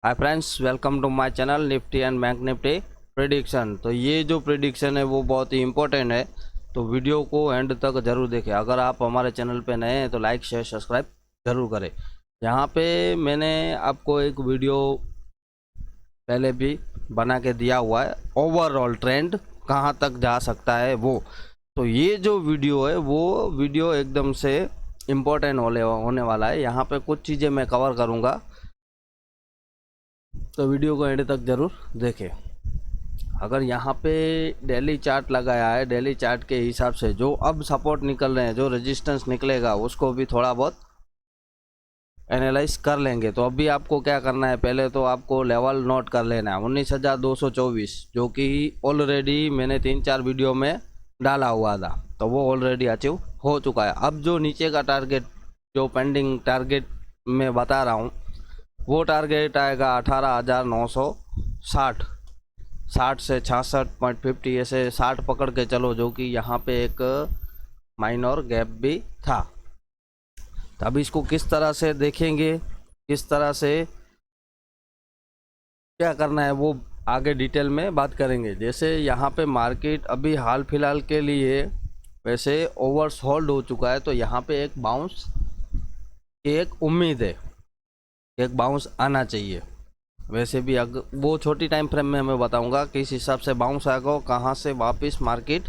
Hi friends, welcome to my channel Nifty and Bank Nifty prediction. तो ये जो prediction है वो बहुत ही इंपॉर्टेंट है, तो वीडियो को एंड तक ज़रूर देखें। अगर आप हमारे चैनल पे नए हैं तो लाइक शेयर सब्सक्राइब ज़रूर करें। यहाँ पे मैंने आपको एक वीडियो पहले भी बना के दिया हुआ है, ओवरऑल ट्रेंड कहाँ तक जा सकता है वो। तो ये जो वीडियो है वो वीडियो एकदम से इम्पोर्टेंट होने वाला है। यहाँ पे कुछ चीज़ें मैं कवर करूँगा, तो वीडियो को एंड तक ज़रूर देखें। अगर यहाँ पे डेली चार्ट लगाया है, डेली चार्ट के हिसाब से जो अब सपोर्ट निकल रहे हैं, जो रेजिस्टेंस निकलेगा उसको भी थोड़ा बहुत एनालाइज कर लेंगे। तो अभी आपको क्या करना है, पहले तो आपको लेवल नोट कर लेना है 19,224, जो कि ऑलरेडी मैंने 3-4 वीडियो में डाला हुआ था, तो वो ऑलरेडी अचीव हो चुका है। अब जो नीचे का टारगेट, जो पेंडिंग टारगेट मैं बता रहा हूँ, वो टारगेट आएगा 18,960। 60 से 66.50 ऐसे 60 पकड़ के चलो, जो कि यहाँ पे एक माइनर गैप भी था। तो अब इसको किस तरह से देखेंगे, किस तरह से क्या करना है, वो आगे डिटेल में बात करेंगे। जैसे यहाँ पे मार्केट अभी हाल फिलहाल के लिए वैसे ओवरसोल्ड हो चुका है, तो यहाँ पे एक बाउंस की एक उम्मीद है, एक बाउंस आना चाहिए। वैसे भी अगर वो छोटी टाइम फ्रेम में मैं बताऊंगा किस हिसाब से बाउंस आएगा, कहाँ से वापस मार्केट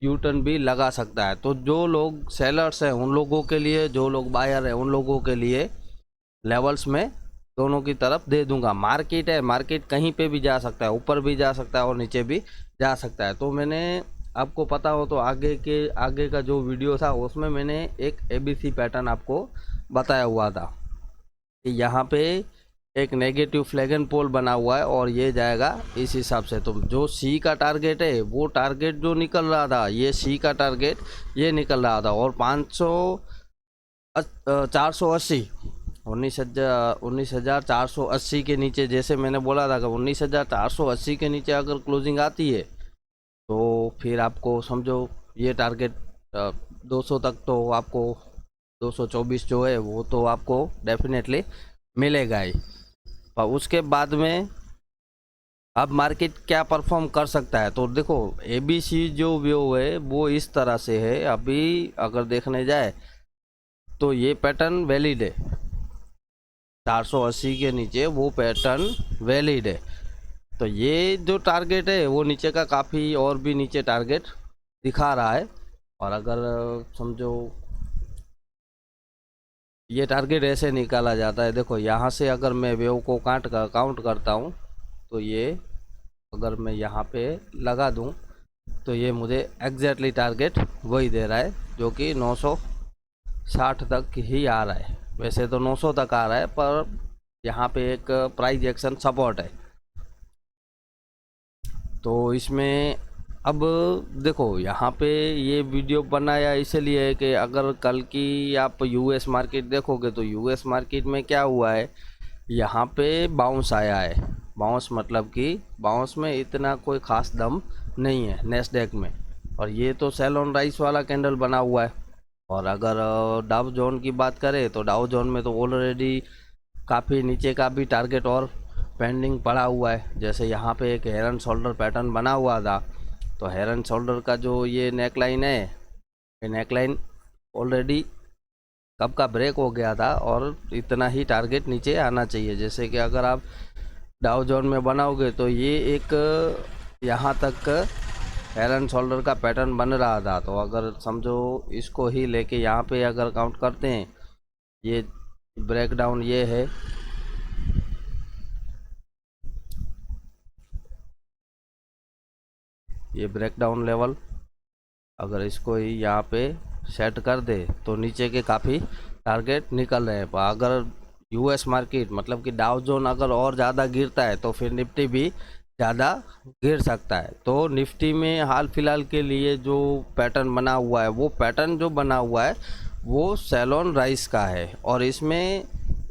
यू टर्न भी लगा सकता है। तो जो लोग सेलर्स हैं उन लोगों के लिए, जो लोग बायर हैं उन लोगों के लिए लेवल्स में दोनों की तरफ दे दूंगा। मार्केट है, मार्केट कहीं पे भी जा सकता है, ऊपर भी जा सकता है और नीचे भी जा सकता है। तो मैंने आपको पता हो तो आगे का जो वीडियो था उसमें मैंने एक ABC पैटर्न आपको बताया हुआ था कि यहाँ पे एक नेगेटिव फ्लैग एंड पोल बना हुआ है और ये जाएगा इस हिसाब से। तो जो सी का टारगेट है, वो टारगेट जो निकल रहा था, ये सी का टारगेट ये निकल रहा था, और 480 19,480 के नीचे, जैसे मैंने बोला था कि 19,480 के नीचे अगर क्लोजिंग आती है तो फिर आपको समझो ये टारगेट 200 तक तो आपको 224 जो है वो तो आपको डेफिनेटली मिलेगा ही। और उसके बाद में अब मार्केट क्या परफॉर्म कर सकता है, तो देखो ABC जो व्यू है वो इस तरह से है। अभी अगर देखने जाए तो ये पैटर्न वैलिड है, 480 के नीचे वो पैटर्न वैलिड है। तो ये जो टारगेट है वो नीचे का काफ़ी और भी नीचे टारगेट दिखा रहा है। और अगर समझो ये टारगेट ऐसे निकाला जाता है, देखो यहाँ से अगर मैं वेव को काउंट करता हूँ, तो ये अगर मैं यहाँ पे लगा दूँ तो ये मुझे एग्जैक्टली टारगेट वही दे रहा है, जो कि 960 तक ही आ रहा है। वैसे तो 900 तक आ रहा है, पर यहाँ पे एक प्राइस एक्शन सपोर्ट है। तो इसमें अब देखो यहाँ पे ये वीडियो बनाया इसलिए है कि अगर कल की आप US मार्केट देखोगे तो US मार्केट में क्या हुआ है, यहाँ पे बाउंस आया है। बाउंस मतलब कि बाउंस में इतना कोई ख़ास दम नहीं है नेस्डैक में, और ये तो सेल ऑन राइस वाला कैंडल बना हुआ है। और अगर डाउ जोन की बात करें तो डाउ जोन में तो ऑलरेडी काफ़ी नीचे का भी टारगेट और पेंडिंग पड़ा हुआ है। जैसे यहाँ पे एक हेयर एंड शोल्डर पैटर्न बना हुआ था, तो हेयर एंड शोल्डर का जो ये नेक लाइन है, ये नेक लाइन ऑलरेडी कब का ब्रेक हो गया था, और इतना ही टारगेट नीचे आना चाहिए। जैसे कि अगर आप डाउ जोन में बनाओगे तो ये एक यहाँ तक हेयर एंड शोल्डर का पैटर्न बन रहा था। तो अगर समझो इसको ही लेके यहाँ पे अगर काउंट करते हैं, ये ब्रेकडाउन ये है, ये ब्रेकडाउन लेवल अगर इसको ही यहाँ पे सेट कर दे तो नीचे के काफ़ी टारगेट निकल रहे हैं। पर अगर US मार्केट मतलब कि डाउ जोन अगर और ज़्यादा गिरता है तो फिर निफ्टी भी ज़्यादा गिर सकता है। तो निफ्टी में हाल फिलहाल के लिए जो पैटर्न बना हुआ है, वो पैटर्न जो बना हुआ है वो सेल ऑन राइस का है, और इसमें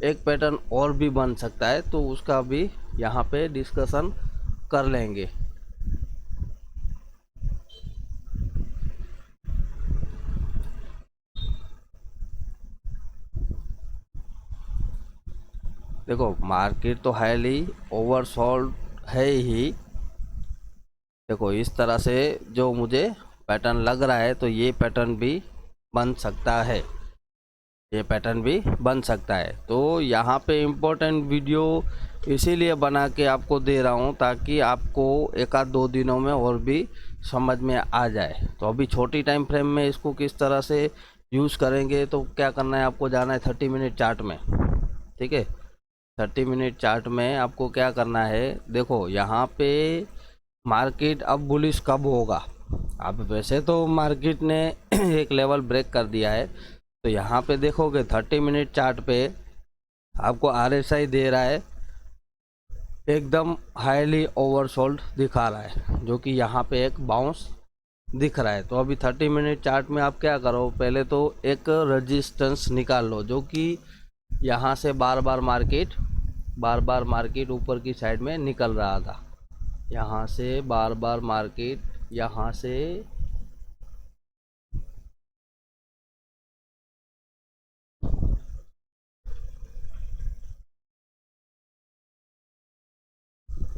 एक पैटर्न और भी बन सकता है, तो उसका भी यहाँ पे डिस्कशन कर लेंगे। देखो मार्केट तो हाईली ओवरसोल्ड है ही। देखो इस तरह से जो मुझे पैटर्न लग रहा है, तो ये पैटर्न भी बन सकता है, ये पैटर्न भी बन सकता है। तो यहाँ पे इम्पोर्टेंट वीडियो इसीलिए बना के आपको दे रहा हूँ ताकि आपको एक आध 2 दिनों में और भी समझ में आ जाए। तो अभी छोटी टाइम फ्रेम में इसको किस तरह से यूज़ करेंगे, तो क्या करना है, आपको जाना है 30 मिनट चार्ट में। ठीक है, 30 मिनट चार्ट में आपको क्या करना है, देखो यहाँ पे मार्केट अब बुलिश कब होगा। अब वैसे तो मार्केट ने एक लेवल ब्रेक कर दिया है, तो यहाँ पे देखोगे 30 मिनट चार्ट पे आपको RSI दे रहा है, एकदम हाईली ओवरसोल्ड दिखा रहा है, जो कि यहाँ पे एक बाउंस दिख रहा है। तो अभी 30 मिनट चार्ट में आप क्या करो, पहले तो एक रेजिस्टेंस निकाल लो, जो कि यहाँ से बार बार मार्केट ऊपर की साइड में निकल रहा था। यहाँ से बार बार मार्केट यहाँ से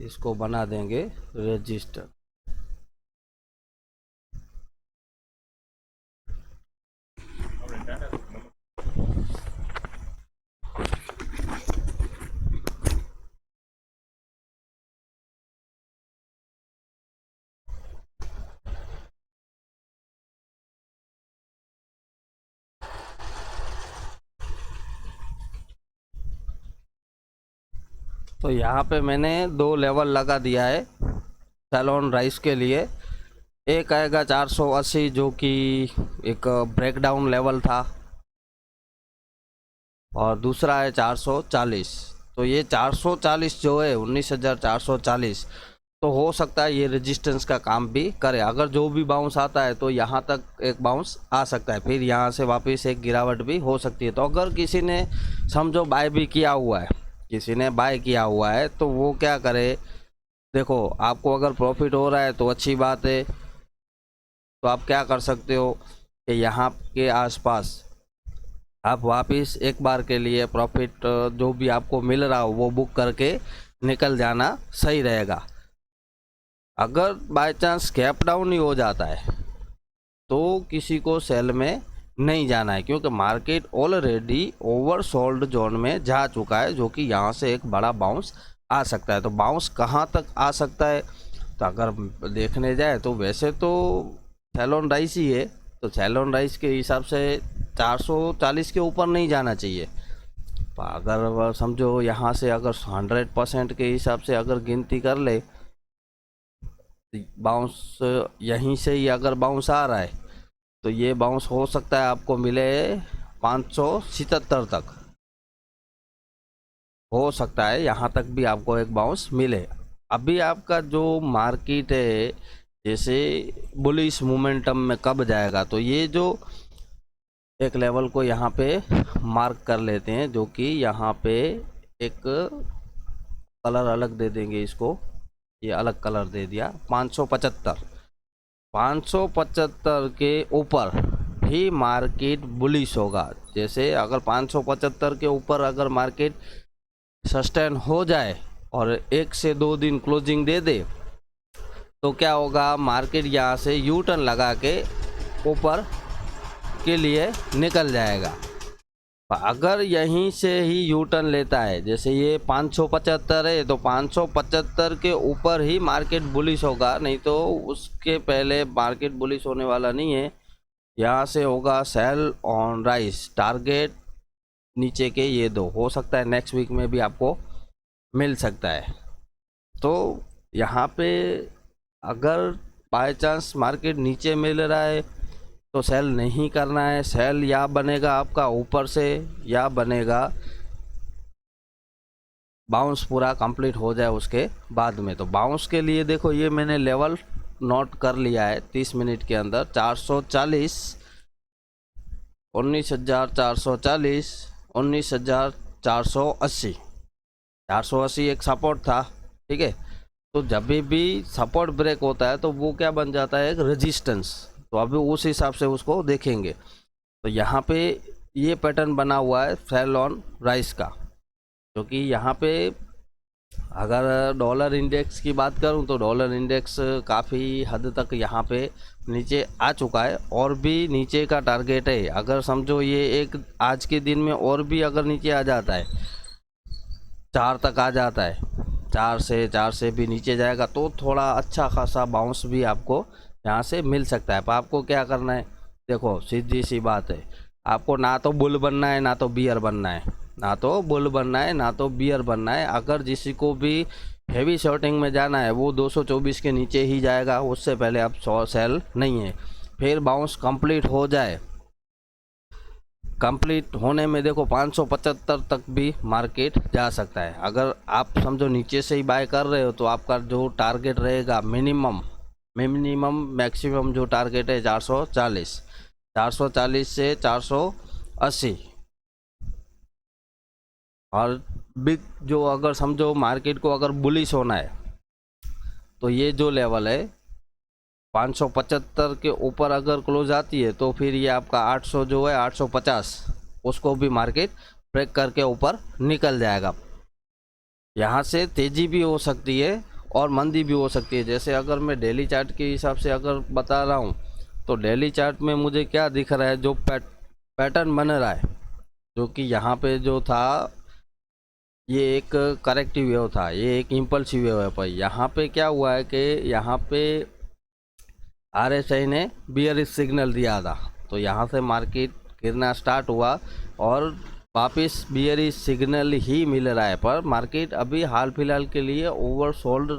इसको बना देंगे रजिस्टर। तो यहाँ पे मैंने 2 लेवल लगा दिया है सैलॉन राइस के लिए। एक आएगा 480, जो कि एक ब्रेकडाउन लेवल था, और दूसरा है 440। तो ये 440 जो है 19,440, तो हो सकता है ये रेजिस्टेंस का काम भी करे। अगर जो भी बाउंस आता है तो यहाँ तक एक बाउंस आ सकता है, फिर यहाँ से वापस एक गिरावट भी हो सकती है। तो अगर किसी ने समझो बाय भी किया हुआ है, किसी ने बाय किया हुआ है, तो वो क्या करे, देखो आपको अगर प्रॉफिट हो रहा है तो अच्छी बात है। तो आप क्या कर सकते हो कि यहाँ के आसपास आप वापस एक बार के लिए प्रॉफिट जो भी आपको मिल रहा हो वो बुक करके निकल जाना सही रहेगा। अगर बाय चांस गैप डाउन ही हो जाता है तो किसी को सेल में नहीं जाना है, क्योंकि मार्केट ऑलरेडी ओवरसोल्ड जोन में जा चुका है, जो कि यहाँ से एक बड़ा बाउंस आ सकता है। तो बाउंस कहाँ तक आ सकता है, तो अगर देखने जाए तो वैसे तो सैलॉन राइस ही है, तो सैलॉन राइस के हिसाब से 440 के ऊपर नहीं जाना चाहिए। अगर समझो यहाँ से अगर 100% के हिसाब से अगर गिनती कर ले, बाउंस यहीं से ही अगर बाउंस आ रहा है तो ये बाउंस हो सकता है आपको मिले 577 तक, हो सकता है यहाँ तक भी आपको एक बाउंस मिले। अभी आपका जो मार्केट है जैसे बुलिश मोमेंटम में कब जाएगा, तो ये जो एक लेवल को यहाँ पे मार्क कर लेते हैं, जो कि यहाँ पे एक कलर अलग दे देंगे इसको, ये अलग कलर दे दिया 575 के ऊपर ही मार्केट बुलिश होगा। जैसे अगर 575 के ऊपर अगर मार्केट सस्टेन हो जाए और 1 से 2 दिन क्लोजिंग दे दे, तो क्या होगा, मार्केट यहाँ से यू टर्न लगा के ऊपर के लिए निकल जाएगा। अगर यहीं से ही यू टर्न लेता है, जैसे ये 575 है, तो 575 के ऊपर ही मार्केट बुलिश होगा, नहीं तो उसके पहले मार्केट बुलिश होने वाला नहीं है। यहाँ से होगा सेल ऑन राइस, टारगेट नीचे के ये 2, हो सकता है नेक्स्ट वीक में भी आपको मिल सकता है। तो यहाँ पे अगर बाय चांस मार्केट नीचे मिल रहा है तो सेल नहीं करना है। सेल या बनेगा आपका ऊपर से, या बनेगा बाउंस पूरा कंप्लीट हो जाए उसके बाद में। तो बाउंस के लिए देखो ये मैंने लेवल नोट कर लिया है 30 मिनट के अंदर, 440, 19,440, 19,480, 480 एक सपोर्ट था। ठीक है, तो जब भी सपोर्ट ब्रेक होता है तो वो क्या बन जाता है, एक रेजिस्टेंस। तो अभी उस हिसाब से उसको देखेंगे। तो यहाँ पे ये पैटर्न बना हुआ है सेल ऑन राइस का, क्योंकि यहाँ पे अगर डॉलर इंडेक्स की बात करूं तो डॉलर इंडेक्स काफ़ी हद तक यहाँ पे नीचे आ चुका है, और भी नीचे का टारगेट है। अगर समझो ये एक आज के दिन में और भी अगर नीचे आ जाता है, 4 तक आ जाता है, 4 से भी नीचे जाएगा तो थोड़ा अच्छा खासा बाउंस भी आपको यहाँ से मिल सकता है। पर आपको क्या करना है, देखो सीधी सी बात है, आपको ना तो बुल बनना है ना तो बियर बनना है, ना तो बुल बनना है ना तो बियर बनना है। अगर किसी को भी हेवी शॉर्टिंग में जाना है वो 224 के नीचे ही जाएगा, उससे पहले अब सेल नहीं है। फिर बाउंस कंप्लीट हो जाए, कंप्लीट होने में देखो 575 तक भी मार्केट जा सकता है। अगर आप समझो नीचे से ही बाय कर रहे हो तो आपका जो टारगेट रहेगा मिनिमम मैक्सिमम जो टारगेट है 440 से 480। और बिग जो अगर समझो मार्केट को अगर बुलिश होना है तो ये जो लेवल है 575 के ऊपर अगर क्लोज आती है तो फिर ये आपका 800 जो है 850 उसको भी मार्केट ब्रेक करके ऊपर निकल जाएगा। यहाँ से तेज़ी भी हो सकती है और मंदी भी हो सकती है। जैसे अगर मैं डेली चार्ट के हिसाब से अगर बता रहा हूँ तो डेली चार्ट में मुझे क्या दिख रहा है, जो पैटर्न बन रहा है, जो कि यहाँ पे जो था ये एक करेक्टिव वेव था, ये एक इम्पल्सिव वेव है। पर यहाँ पे क्या हुआ है कि यहाँ पे RSI ने बियरिश सिग्नल दिया था, तो यहाँ से मार्केट गिरना स्टार्ट हुआ और वापस बियरिश सिग्नल ही मिल रहा है। पर मार्केट अभी हाल फिलहाल के लिए ओवरसोल्ड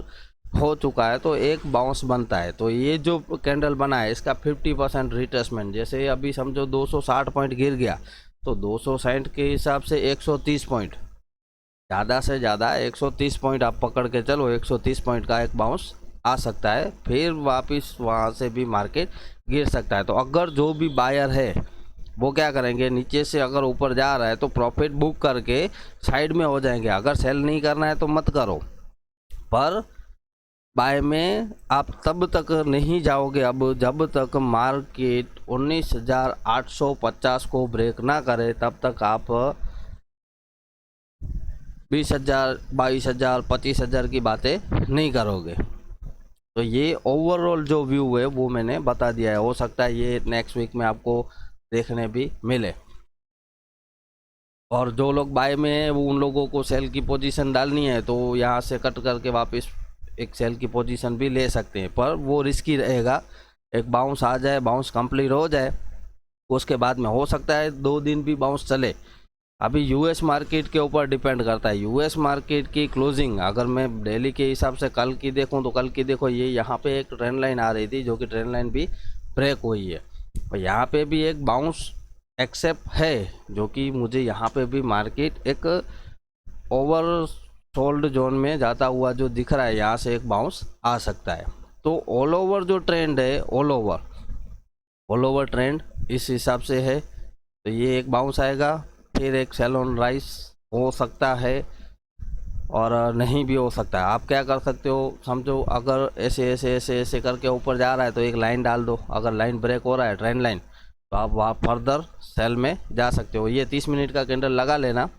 हो चुका है, तो एक बाउंस बनता है। तो ये जो कैंडल बना है इसका 50% रिट्रेसमेंट, जैसे अभी समझो 260 पॉइंट गिर गया तो 260 के हिसाब से 130 पॉइंट, ज़्यादा से ज़्यादा 130 पॉइंट आप पकड़ के चलो, 130 पॉइंट का एक बाउंस आ सकता है, फिर वापस वहाँ से भी मार्केट गिर सकता है। तो अगर जो भी बायर है वो क्या करेंगे, नीचे से अगर ऊपर जा रहा है तो प्रॉफिट बुक करके साइड में हो जाएंगे। अगर सेल नहीं करना है तो मत करो, पर बाय में आप तब तक नहीं जाओगे अब जब तक मार्केट 19,850 को ब्रेक ना करे, तब तक आप 20,000, 22,000, 25,000 की बातें नहीं करोगे। तो ये ओवरऑल जो व्यू है वो मैंने बता दिया है। हो सकता है ये नेक्स्ट वीक में आपको देखने भी मिले। और जो लोग बाय में है वो उन लोगों को सेल की पोजीशन डालनी है तो यहाँ से कट करके वापस एक सेल की पोजीशन भी ले सकते हैं, पर वो रिस्की रहेगा। एक बाउंस आ जाए, बाउंस कंप्लीट हो जाए, उसके बाद में हो सकता है 2 दिन भी बाउंस चले। अभी यूएस मार्केट के ऊपर डिपेंड करता है। यूएस मार्केट की क्लोजिंग अगर मैं डेली के हिसाब से कल की देखूं तो कल की देखो ये यहाँ पे एक ट्रेंड लाइन आ रही थी, जो कि ट्रेंड लाइन भी ब्रेक हुई है। और यहाँ पे भी एक बाउंस एक्सेप्ट है, जो कि मुझे यहाँ पे भी मार्केट एक ओवर सोल्ड जोन में जाता हुआ जो दिख रहा है, यहाँ से एक बाउंस आ सकता है। तो ऑल ओवर जो ट्रेंड है, ऑल ओवर ट्रेंड इस हिसाब से है। तो ये एक बाउंस आएगा, फिर एक सेल ऑन राइज हो सकता है और नहीं भी हो सकता है। आप क्या कर सकते हो, समझो अगर ऐसे करके ऊपर जा रहा है तो एक लाइन डाल दो। अगर लाइन ब्रेक हो रहा है ट्रेंड लाइन, तो आप वहाँ फर्दर सेल में जा सकते हो। ये 30 मिनट का कैंडल लगा लेना,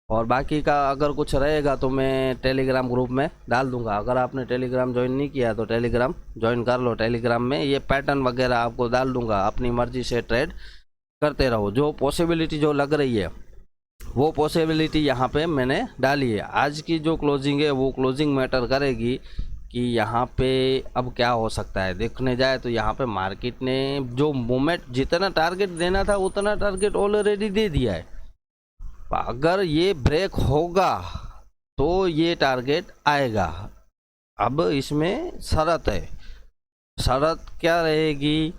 और बाकी का अगर कुछ रहेगा तो मैं टेलीग्राम ग्रुप में डाल दूंगा। अगर आपने टेलीग्राम ज्वाइन नहीं किया तो टेलीग्राम ज्वाइन कर लो। टेलीग्राम में ये पैटर्न वगैरह आपको डाल दूंगा, अपनी मर्जी से ट्रेड करते रहो। जो पॉसिबिलिटी जो लग रही है वो पॉसिबिलिटी यहाँ पे मैंने डाली है। आज की जो क्लोजिंग है वो क्लोजिंग मैटर करेगी कि यहाँ पे अब क्या हो सकता है। देखने जाए तो यहाँ पे मार्केट ने जो मोमेंट जितना टारगेट देना था उतना टारगेट ऑलरेडी दे दिया है। अगर ये ब्रेक होगा तो ये टारगेट आएगा। अब इसमें शर्त है, शर्त क्या रहेगी,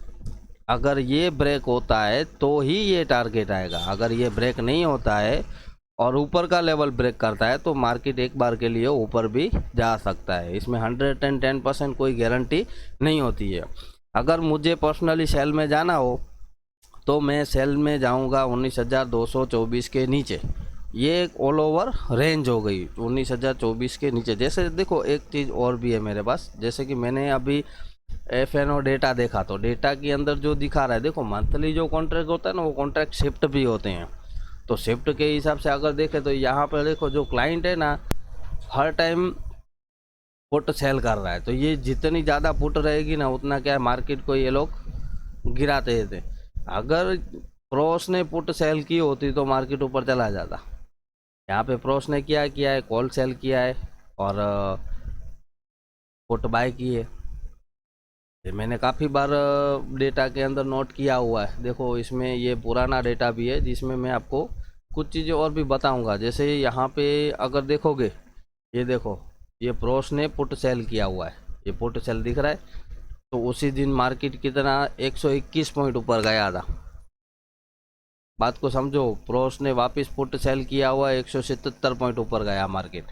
अगर ये ब्रेक होता है तो ही ये टारगेट आएगा। अगर ये ब्रेक नहीं होता है और ऊपर का लेवल ब्रेक करता है तो मार्केट एक बार के लिए ऊपर भी जा सकता है। इसमें 110% कोई गारंटी नहीं होती है। अगर मुझे पर्सनली सेल में जाना हो तो मैं सेल में जाऊंगा 19,224 के नीचे। ये एक ऑल ओवर रेंज हो गई 19,024 के नीचे। जैसे देखो एक चीज़ और भी है मेरे पास, जैसे कि मैंने अभी FNO डेटा देखा तो डेटा के अंदर जो दिखा रहा है, देखो मंथली जो कॉन्ट्रैक्ट होता है ना वो कॉन्ट्रैक्ट शिफ्ट भी होते हैं। तो शिफ्ट के हिसाब से अगर देखें तो यहाँ पर देखो जो क्लाइंट है ना, हर टाइम पुट सेल कर रहा है। तो ये जितनी ज़्यादा पुट रहेगी ना, उतना क्या है मार्केट को ये लोग गिराते थे। अगर प्रोस ने पुट सेल की होती तो मार्केट ऊपर चला जाता। यहाँ पे प्रोस ने क्या किया है, कॉल सेल किया है और पुट बाय की है। ये मैंने काफ़ी बार डेटा के अंदर नोट किया हुआ है। देखो इसमें ये पुराना डेटा भी है जिसमें मैं आपको कुछ चीज़ें और भी बताऊंगा। जैसे यहाँ पे अगर देखोगे, ये देखो ये प्रोस ने पुट सेल किया हुआ है, ये पुट सेल दिख रहा है। तो उसी दिन मार्केट कितना 121 पॉइंट ऊपर गया था। बात को समझो, प्रोस ने वापस पुट सेल किया हुआ 177 पॉइंट ऊपर गया मार्केट।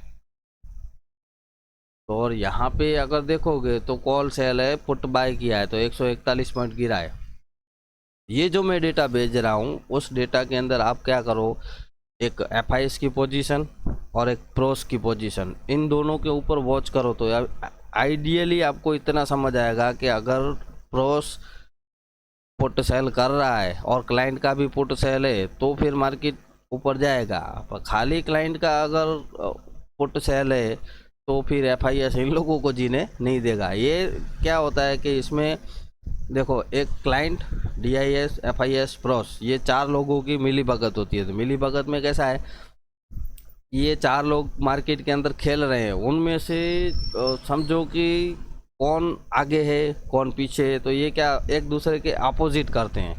तो और यहाँ पे अगर देखोगे तो कॉल सेल है, पुट बाय किया है तो 141 पॉइंट गिरा है। ये जो मैं डेटा भेज रहा हूँ उस डेटा के अंदर आप क्या करो, एक एफआईएस की पोजीशन और एक प्रोस की पोजीशन, इन दोनों के ऊपर वॉच करो तो आइडियली आपको इतना समझ आएगा कि अगर प्रोस पुट सेल कर रहा है और क्लाइंट का भी पुट सेल है तो फिर मार्केट ऊपर जाएगा। पर खाली क्लाइंट का अगर पुट सेल है तो फिर एफआईएस इन लोगों को जीने नहीं देगा। ये क्या होता है कि इसमें देखो, एक क्लाइंट, डीआईएस, एफआईएस, प्रोस, ये चार लोगों की मिली भगत होती है। तो मिली भगत में कैसा है, ये चार लोग मार्केट के अंदर खेल रहे हैं, उनमें से समझो कि कौन आगे है कौन पीछे है। तो ये क्या एक दूसरे के अपोजिट करते हैं।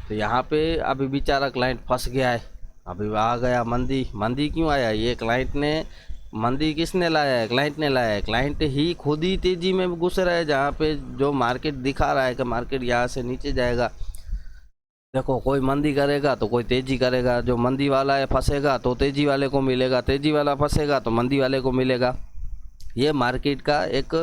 तो यहाँ पे अभी बेचारा क्लाइंट फंस गया है, अभी आ गया मंदी। मंदी क्यों आया, ये क्लाइंट ने, मंदी किसने लाया है, क्लाइंट ने लाया है। क्लाइंट ही खुद ही तेज़ी में घुस रहा है, जहाँ पे जो मार्केट दिखा रहा है कि मार्केट यहाँ से नीचे जाएगा। देखो कोई मंदी करेगा तो कोई तेज़ी करेगा, जो मंदी वाला है फंसेगा तो तेज़ी वाले को मिलेगा, तेज़ी वाला फंसेगा तो मंदी वाले को मिलेगा। ये मार्केट का एक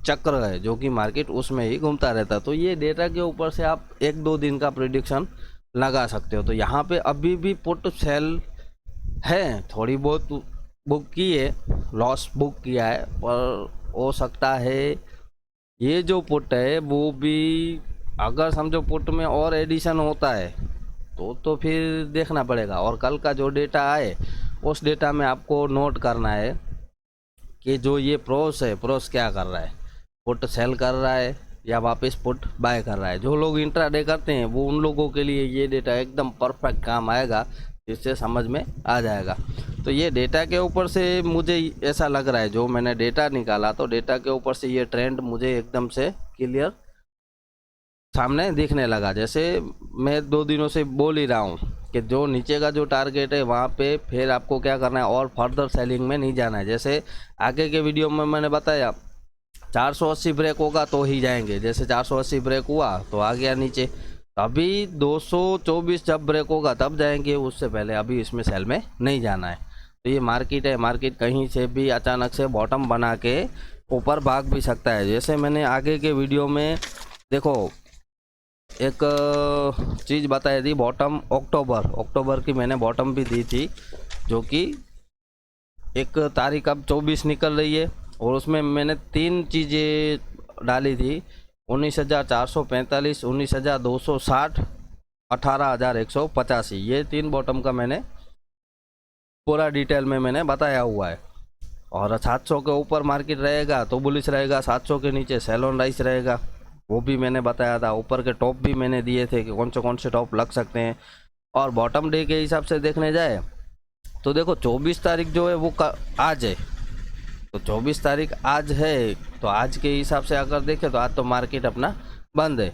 चक्र है जो कि मार्केट उसमें ही घूमता रहता। तो ये डेटा के ऊपर से आप 1-2 दिन का प्रेडिक्शन लगा सकते हो। तो यहाँ पे अभी भी पुट सेल है, थोड़ी बहुत बुक की है, लॉस बुक किया है, पर हो सकता है ये जो पुट है वो भी, अगर समझो पुट में और एडिशन होता है तो फिर देखना पड़ेगा। और कल का जो डेटा आए उस डेटा में आपको नोट करना है कि जो ये प्रोस है, प्रोस क्या कर रहा है, पुट सेल कर रहा है या वापस पुट बाय कर रहा है। जो लोग इंट्राडे करते हैं वो, उन लोगों के लिए ये डेटा एकदम परफेक्ट काम आएगा, जिससे समझ में आ जाएगा। तो ये डेटा के ऊपर से मुझे ऐसा लग रहा है, जो मैंने डेटा निकाला तो डेटा के ऊपर से ये ट्रेंड मुझे एकदम से क्लियर सामने दिखने लगा। जैसे मैं 2 दिनों से बोल ही रहा हूँ कि जो नीचे का जो टारगेट है वहाँ पे फिर आपको क्या करना है, और फर्दर सेलिंग में नहीं जाना है। जैसे आगे के वीडियो में मैंने बताया 480 ब्रेक होगा तो ही जाएंगे। जैसे 480 ब्रेक हुआ तो आ गया नीचे, अभी 224 जब ब्रेक होगा तब जाएंगे, उससे पहले अभी इसमें सेल में नहीं जाना है। तो ये मार्केट है, मार्केट कहीं से भी अचानक से बॉटम बना के ऊपर भाग भी सकता है। जैसे मैंने आगे के वीडियो में देखो एक चीज़ बताई थी, बॉटम अक्टूबर की मैंने बॉटम भी दी थी, जो कि एक तारीख अब 24 निकल रही है और उसमें मैंने 3 चीज़ें डाली थी, 19,445, 19,260, 18,185। ये 3 बॉटम का मैंने पूरा डिटेल में मैंने बताया हुआ है। और 700 के ऊपर मार्केट रहेगा तो बुलिश रहेगा, 700 के नीचे सेल ऑन राइज रहेगा, वो भी मैंने बताया था। ऊपर के टॉप भी मैंने दिए थे कि कौन से टॉप लग सकते हैं। और बॉटम डे के हिसाब से देखने जाए तो देखो 24 तारीख जो है वो आज है, तो 24 तारीख आज है, तो आज के हिसाब से अगर देखें तो आज तो मार्केट अपना बंद है।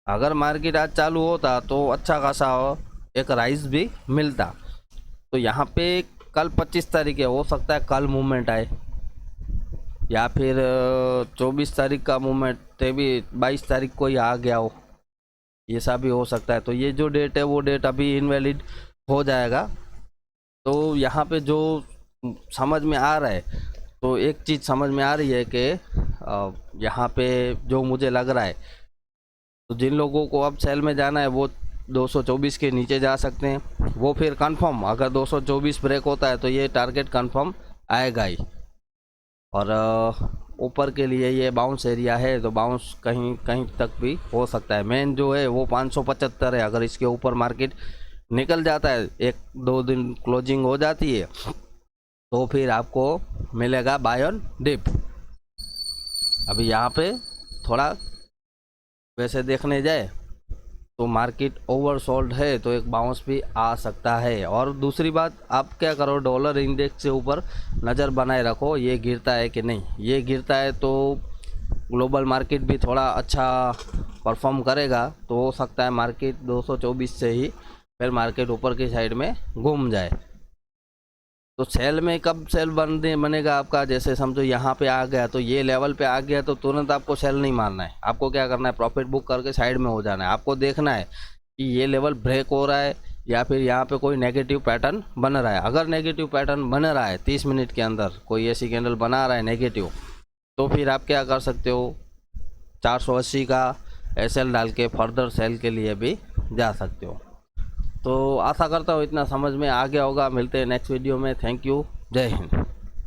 अगर मार्केट आज चालू होता तो अच्छा खासा एक राइज भी मिलता। तो यहाँ पे कल 25 तारीख है, हो सकता है कल मूवमेंट आए, या फिर 24 तारीख का मूवमेंट भी 22 तारीख को ही आ गया हो, ये सब भी हो सकता है। तो ये जो डेट है वो डेट अभी इनवैलिड हो जाएगा। तो यहाँ पे जो समझ में आ रहा है, तो एक चीज़ समझ में आ रही है कि यहाँ पे जो मुझे लग रहा है, तो जिन लोगों को अब सेल में जाना है वो 224 के नीचे जा सकते हैं। वो फिर कंफर्म, अगर 224 ब्रेक होता है तो ये टारगेट कंफर्म आएगा ही। और ऊपर के लिए ये बाउंस एरिया है, तो बाउंस कहीं कहीं तक भी हो सकता है। मेन जो है वो 575 है, अगर इसके ऊपर मार्केट निकल जाता है, 1-2 दिन क्लोजिंग हो जाती है, तो फिर आपको मिलेगा बाय ऑन डिप। अभी यहाँ पे थोड़ा वैसे देखने जाए तो मार्केट ओवरसोल्ड है, तो एक बाउंस भी आ सकता है। और दूसरी बात, आप क्या करो, डॉलर इंडेक्स से ऊपर नज़र बनाए रखो, ये गिरता है कि नहीं। ये गिरता है तो ग्लोबल मार्केट भी थोड़ा अच्छा परफॉर्म करेगा, तो हो सकता है मार्केट 224 से ही फिर मार्केट ऊपर की साइड में घूम जाए। तो सेल में कब सेल बनेगा आपका, जैसे समझो यहाँ पे आ गया, तो ये लेवल पे आ गया तो तुरंत आपको सेल नहीं मारना है। आपको क्या करना है, प्रॉफिट बुक करके साइड में हो जाना है। आपको देखना है कि ये लेवल ब्रेक हो रहा है या फिर यहाँ पे कोई नेगेटिव पैटर्न बन रहा है। अगर नेगेटिव पैटर्न बन रहा है 30 मिनट के अंदर कोई ऐसी कैंडल बना रहा है नेगेटिव, तो फिर आप क्या कर सकते हो, 480 का SL डाल के फर्दर सेल के लिए भी जा सकते हो। तो आशा करता हूँ इतना समझ में आ गया होगा। मिलते हैं नेक्स्ट वीडियो में। थैंक यू, जय हिंद।